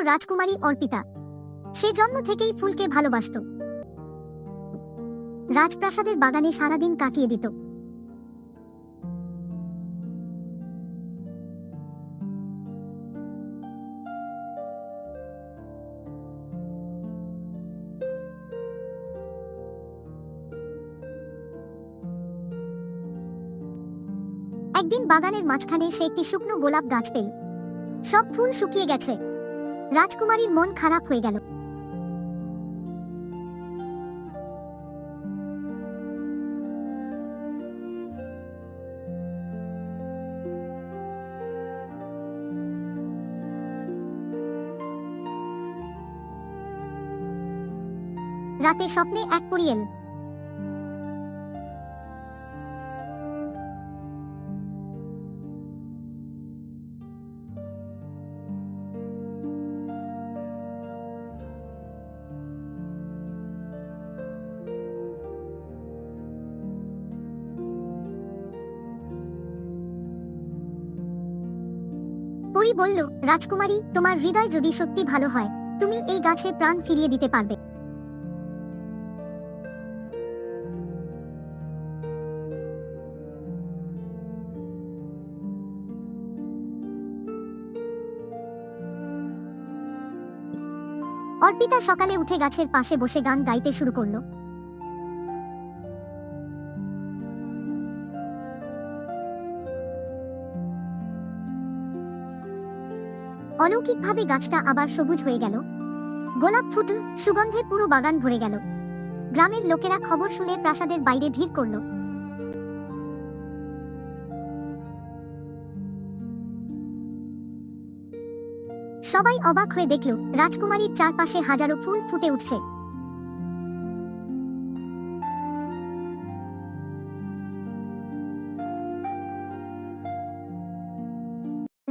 রাজকুমারী অর্পিতা। সে জন্ম থেকেই ফুলকে ভালোবাসত। রাজপ্রাসাদের বাগানে সারাদিন কাটিয়ে দিত। একদিন বাগানের মাঝখানে সে একটি শুকনো গোলাপ গাছ পেল। সব ফুল শুকিয়ে গেছে। রাজকুমারীর মন খারাপ হয়ে গেল। রাতে স্বপ্নে এক পরী এল। পরী বলল, রাজকুমারী, তোমার হৃদয় যদি সত্যি ভালো হয়, তুমি এই গাছে প্রাণ ফিরিয়ে দিতে পারবে। অর্পিতা সকালে উঠে গাছের পাশে বসে গান গাইতে শুরু করলো। অলৌকিকভাবে গাছটা আবার সবুজ হয়ে গেল। গোলাপ ফুটল, সুগন্ধে পুরো বাগান ভরে গেল। গ্রামের লোকেরা খবর শুনে প্রাসাদের বাইরে ভিড় করল। সবাই অবাক হয়ে দেখল, রাজকুমারীর চারপাশে হাজারো ফুল ফুটে উঠছে।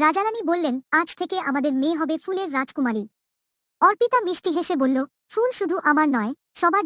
রাজারানী বললেন, আজ থেকে আমাদের মেয়ে হবে ফুলের রাজকুমারী। অর্পিতা মিষ্টি হেসে বলল, ফুল শুধু আমার নয়, সবার।